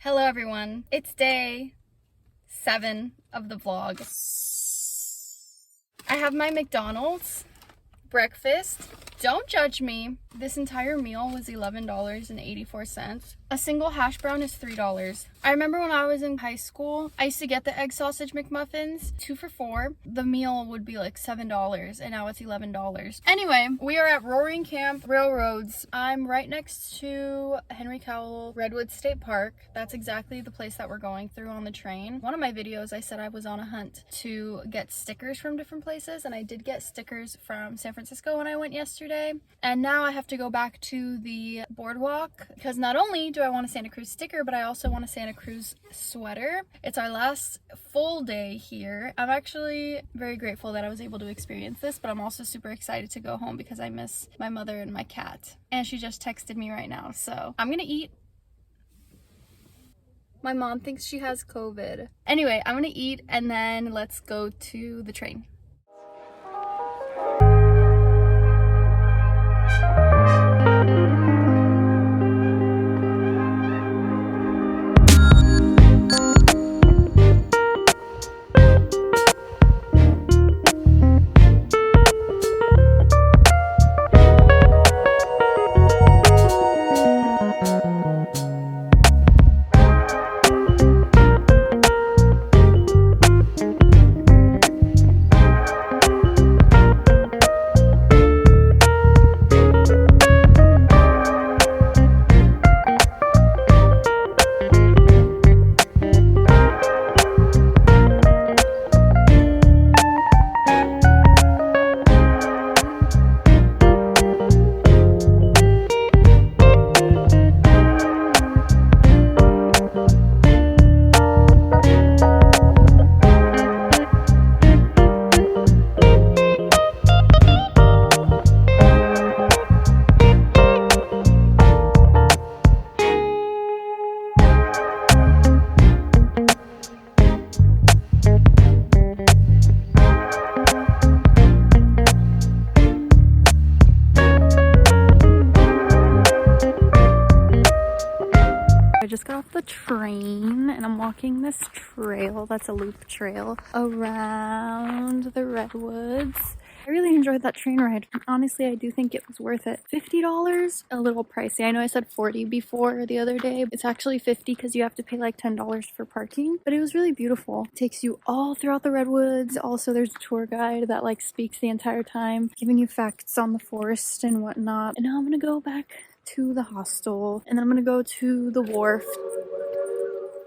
Hello everyone, it's day 7 of the vlog. I have my McDonald's breakfast. Don't judge me. This entire meal was $11.84. A single hash brown is $3. I remember when I was in high school, I used to get the egg sausage McMuffins, 2 for $4. The meal would be like $7 and now it's $11. Anyway, we are at Roaring Camp Railroads. I'm right next to Henry Cowell Redwoods State Park. That's exactly the place that we're going through on the train. One of my videos, I said I was on a hunt to get stickers from different places, and I did get stickers from San Francisco when I went yesterday. And now I have to go back to the boardwalk because not only do I want a Santa Cruz sticker, but I also want a Santa Cruz sweater. It's our last full day here. I'm actually very grateful that I was able to experience this, but I'm also super excited to go home because I miss my mother and my cat. And she just texted me right now, so I'm gonna eat. My mom thinks she has COVID. Anyway, I'm gonna eat and then let's go to the train. I just got off the train and I'm walking this trail, that's a loop trail, around the Redwoods. I really enjoyed that train ride. Honestly, I do think it was worth it. $50? A little pricey. I know I said $40 before the other day. It's actually $50 because you have to pay like $10 for parking, but it was really beautiful. It takes you all throughout the Redwoods. Also, there's a tour guide that like speaks the entire time, giving you facts on the forest and whatnot. And now I'm gonna go back to the hostel and then I'm gonna go to the wharf.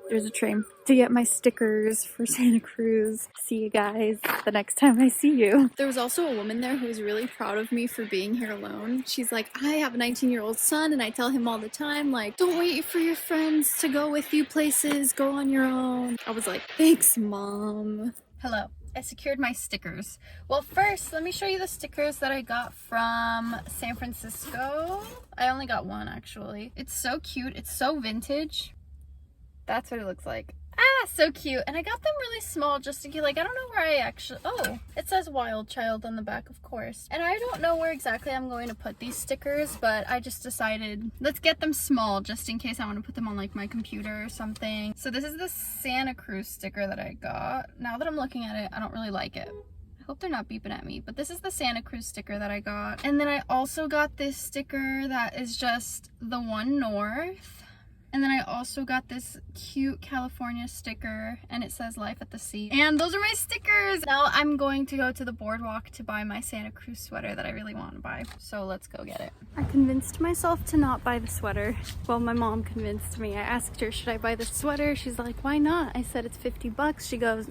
There's a train to get my stickers for Santa Cruz. See you guys the next time I see you. There was also a woman there who was really proud of me for being here alone. She's like, I have a 19-year-old son and I tell him all the time, like, don't wait for your friends to go with you places, go on your own. I was like, thanks, Mom. Hello. I secured my stickers. Well, first, let me show you the stickers that I got from San Francisco. I only got one, actually. It's so cute. It's so vintage. That's what it looks like. Ah, so cute. And I got them really small just to get, like, I don't know where I actually, oh, it says Wild Child on the back, of course. And I don't know where exactly I'm going to put these stickers, but I just decided, let's get them small just in case I want to put them on like my computer or something. So this is the Santa Cruz sticker that I got. Now that I'm looking at it, I don't really like it. I hope they're not beeping at me, but this is the Santa Cruz sticker that I got. And then I also got this sticker that is just the one north. And then I also got this cute California sticker and it says Life at the Sea. And those are my stickers. Now I'm going to go to the boardwalk to buy my Santa Cruz sweater that I really want to buy. So let's go get it. I convinced myself to not buy the sweater. Well, my mom convinced me. I asked her, should I buy the sweater? She's like, why not? I said, it's $50. She goes,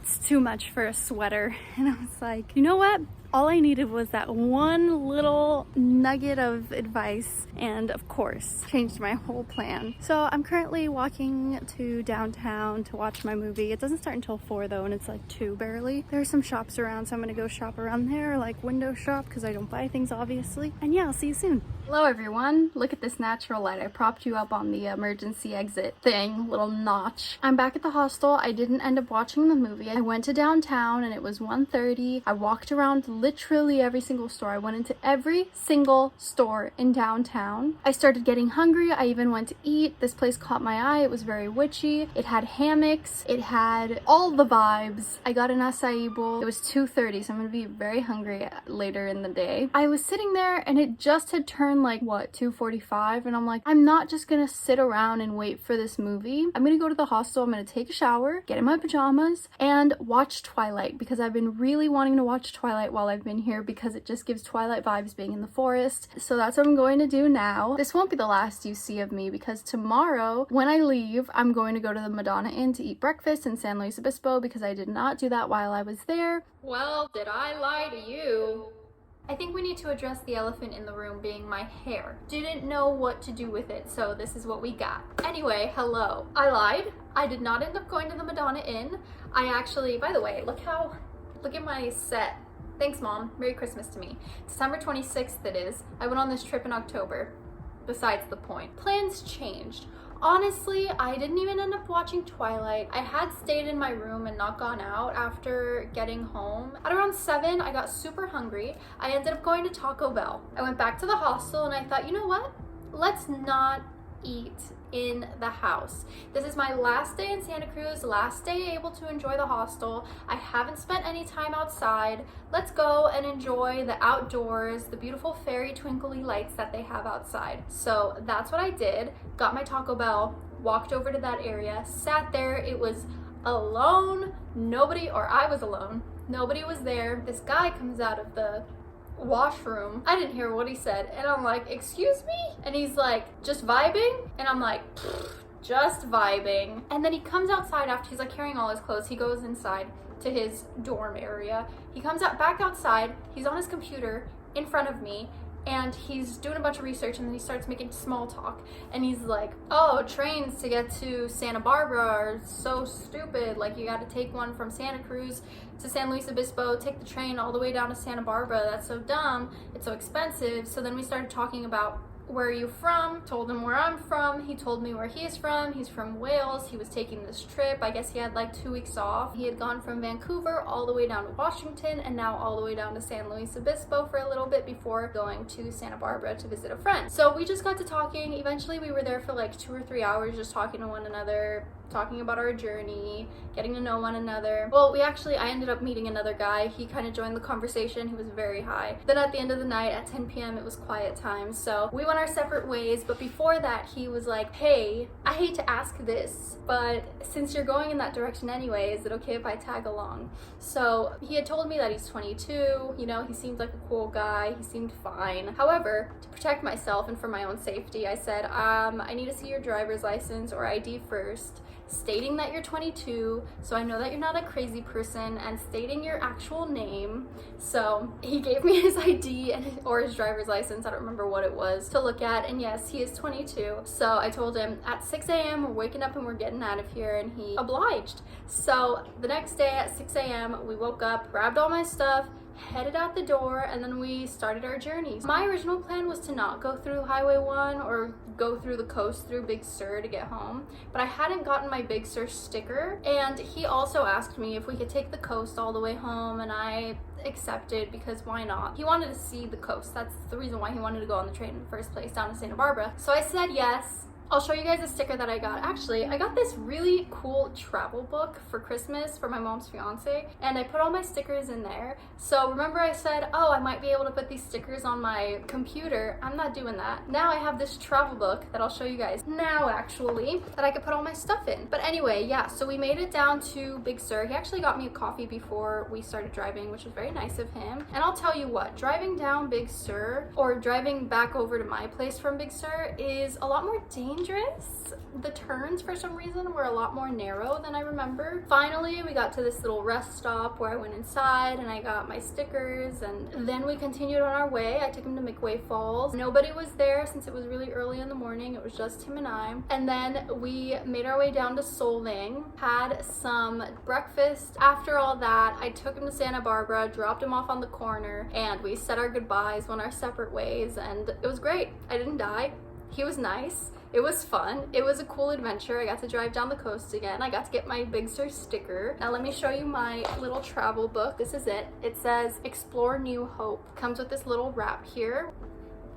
it's too much for a sweater. And I was like, you know what? All I needed was that one little nugget of advice and of course changed my whole plan. So I'm currently walking to downtown to watch my movie. It doesn't start until 4 though and it's like 2 barely. There are some shops around so I'm gonna go shop around there, like window shop because I don't buy things obviously. And yeah, I'll see you soon. Hello everyone, look at this natural light. I propped you up on the emergency exit thing, little notch. I'm back at the hostel. I didn't end up watching the movie. I went to downtown and it was 1:30. I walked around literally every single store. I went into every single store in downtown. I started getting hungry. I even went to eat. This place caught my eye. It was very witchy. It had hammocks. It had all the vibes. I got an acai bowl. It was 2:30, so I'm gonna be very hungry later in the day. I was sitting there and it just had turned like what, 2:45, and I'm like, I'm not just gonna sit around and wait for this movie. I'm gonna go to the hostel, I'm gonna take a shower, get in my pajamas, and watch Twilight, because I've been really wanting to watch Twilight while I've been here because it just gives Twilight vibes being in the forest. So that's what I'm going to do now. This won't be the last you see of me, because tomorrow when I leave, I'm going to go to the Madonna Inn to eat breakfast in San Luis Obispo because I did not do that while I was there. Well, did I lie to you? I think we need to address the elephant in the room being my hair. Didn't know what to do with it, so this is what we got. Anyway, hello. I lied. I did not end up going to the Madonna Inn. I actually, by the way, look at my set. Thanks, Mom. Merry Christmas to me. December 26th it is. I went on this trip in October. Besides the point. Plans changed. Honestly, I didn't even end up watching Twilight. I had stayed in my room and not gone out after getting home. At around 7, I got super hungry. I ended up going to Taco Bell. I went back to the hostel and I thought, you know what? Let's not eat in the house. This is my last day in Santa Cruz, last day able to enjoy the hostel. I haven't spent any time outside. Let's go and enjoy the outdoors, the beautiful fairy twinkly lights that they have outside. So that's what I did. Got my Taco Bell, walked over to that area, sat there. It was alone. Nobody, or I was alone. Nobody was there. This guy comes out of the washroom. I didn't hear what he said and I'm like, excuse me? And he's like, just vibing? And I'm like, just vibing. And then he comes outside after he's like carrying all his clothes. He goes inside to his dorm area. He comes out back outside. He's on his computer in front of me and he's doing a bunch of research, and then he starts making small talk and he's like, oh, trains to get to Santa Barbara are so stupid, like you got to take one from Santa Cruz to San Luis Obispo, take the train all the way down to Santa Barbara, that's so dumb, it's so expensive. So then we started talking about, where are you from? Told him where I'm from. He told me where he's from. He's from Wales. He was taking this trip. I guess he had like 2 weeks off. He had gone from Vancouver all the way down to Washington and now all the way down to San Luis Obispo for a little bit before going to Santa Barbara to visit a friend. So we just got to talking. Eventually we were there for like 2 or 3 hours just talking to one another, talking about our journey, getting to know one another. Well, I ended up meeting another guy. He kind of joined the conversation. He was very high. Then at the end of the night at 10 p.m. it was quiet time. So we went our separate ways. But before that, he was like, hey, I hate to ask this, but since you're going in that direction anyway, is it okay if I tag along? So he had told me that he's 22. You know, he seemed like a cool guy. He seemed fine. However, to protect myself and for my own safety, I said, I need to see your driver's license or ID first, stating that you're 22, so I know that you're not a crazy person, and stating your actual name. So he gave me his ID or his driver's license, I don't remember what it was, to look at, and yes, he is 22. So I told him at 6 a.m. we're waking up and we're getting out of here, and he obliged. So the next day at 6 a.m. we woke up, grabbed all my stuff, headed out the door, and then we started our journey. My original plan was to not go through Highway 1 or go through the coast through Big Sur to get home, but I hadn't gotten my Big Sur sticker, and he also asked me if we could take the coast all the way home, and I accepted because why not? He wanted to see the coast. That's the reason why he wanted to go on the train in the first place down to Santa Barbara. So I said yes. I'll show you guys a sticker that I got. Actually, I got this really cool travel book for Christmas for my mom's fiance, and I put all my stickers in there. So remember I said, oh, I might be able to put these stickers on my computer. I'm not doing that. Now I have this travel book that I'll show you guys now, actually, that I could put all my stuff in. But anyway, yeah, so we made it down to Big Sur. He actually got me a coffee before we started driving, which was very nice of him. And I'll tell you what, driving down Big Sur or driving back over to my place from Big Sur is a lot more dangerous dangerous. The turns for some reason were a lot more narrow than I remember. Finally, we got to this little rest stop where I went inside and I got my stickers, and then we continued on our way. I took him to McWay Falls. Nobody was there since it was really early in the morning. It was just him and I. And then we made our way down to Solvang, had some breakfast. After all that, I took him to Santa Barbara, dropped him off on the corner, and we said our goodbyes, went our separate ways, and it was great. I didn't die. He was nice. It was fun. It was a cool adventure. I got to drive down the coast again. I got to get my Big Sur sticker. Now let me show you my little travel book. This is it. It says Explore New Hope. Comes with this little wrap here.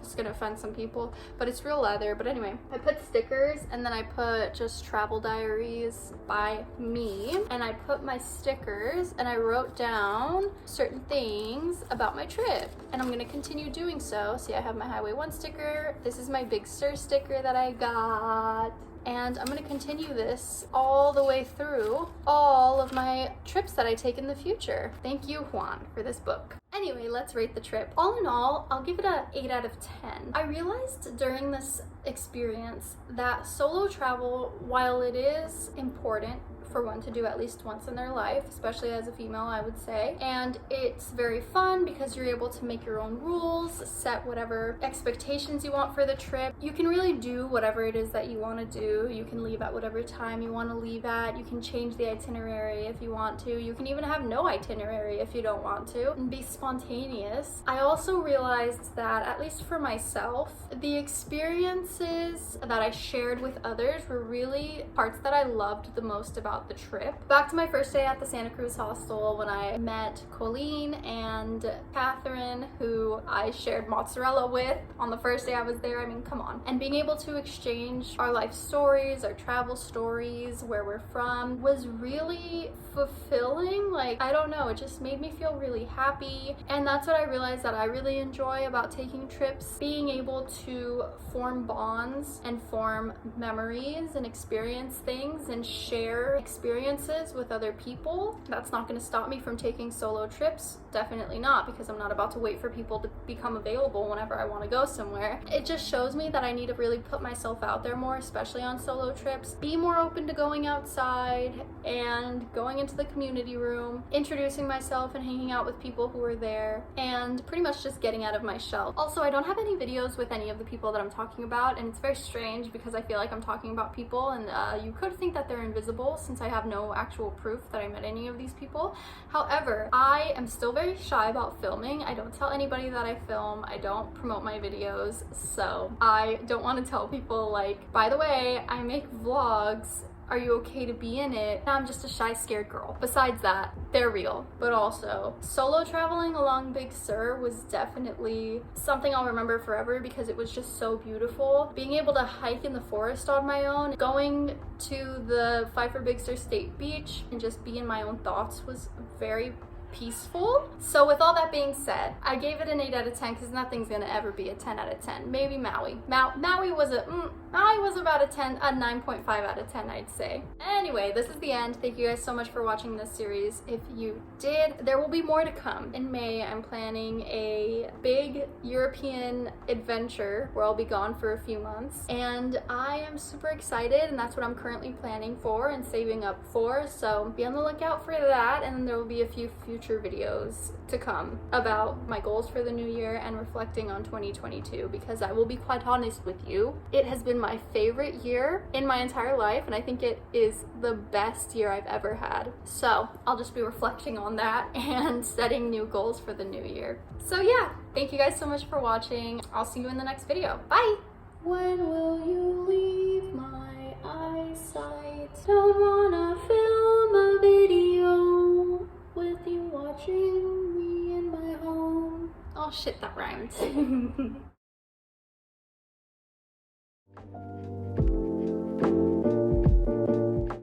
It's gonna offend some people, but it's real leather. But anyway, I put stickers and then I put just travel diaries by me, and I put my stickers and I wrote down certain things about my trip, and I'm gonna continue doing so. See, I have my Highway 1 sticker. This is my Big Sur sticker that I got. And I'm gonna continue this all the way through all of my trips that I take in the future. Thank you, Juan, for this book. Anyway, let's rate the trip. All in all, I'll give it a 8 out of 10. I realized during this experience that solo travel, while it is important for one to do at least once in their life, especially as a female, I would say, and it's very fun because you're able to make your own rules, set whatever expectations you want for the trip. You can really do whatever it is that you want to do. You can leave at whatever time you want to leave at. You can change the itinerary if you want to. You can even have no itinerary if you don't want to, and be spontaneous. I also realized that, at least for myself, the experiences that I shared with others were really parts that I loved the most about the trip. Back to my first day at the Santa Cruz hostel when I met Colleen and Catherine, who I shared mozzarella with on the first day I was there. I mean, come on. And being able to exchange our life stories, our travel stories, where we're from, was really fulfilling. Like, I don't know, it just made me feel really happy. And that's what I realized that I really enjoy about taking trips, being able to form bonds and form memories and experience things and share experiences with other people. That's not going to stop me from taking solo trips. Definitely not, because I'm not about to wait for people to become available whenever I want to go somewhere. It just shows me that I need to really put myself out there more, especially on solo trips. Be more open to going outside and going into the community room, introducing myself and hanging out with people who are there, and pretty much just getting out of my shell. Also, I don't have any videos with any of the people that I'm talking about, and it's very strange because I feel like I'm talking about people, and you could think that they're invisible since I have no actual proof that I met any of these people. However, I am still very shy about filming. I don't tell anybody that I film. I don't promote my videos, so I don't want to tell people, like, by the way, I make vlogs. Are you okay to be in it? I'm just a shy, scared girl. Besides that, they're real. But also, solo traveling along Big Sur was definitely something I'll remember forever because it was just so beautiful. Being able to hike in the forest on my own, going to the Pfeiffer Big Sur State Beach, and just be in my own thoughts was very peaceful. So with all that being said, I gave it an 8 out of 10 because nothing's gonna ever be a 10 out of 10. Maybe Maui. Maui was about a 9.5 out of 10, I'd say. Anyway, this is the end. Thank you guys so much for watching this series. If you did, there will be more to come. In May, I'm planning a big European adventure where I'll be gone for a few months, and I am super excited, and that's what I'm currently planning for and saving up for. So be on the lookout for that, and then there will be a few future videos to come about my goals for the new year and reflecting on 2022, because I will be quite honest with you, it has been my favorite year in my entire life, and I think it is the best year I've ever had. So I'll just be reflecting on that and setting new goals for the new year. So yeah, thank you guys so much for watching. I'll see you in the next video. Bye! When will you leave my eyesight? Don't wanna film a video with you watching me in my home. Oh shit, that rhymed.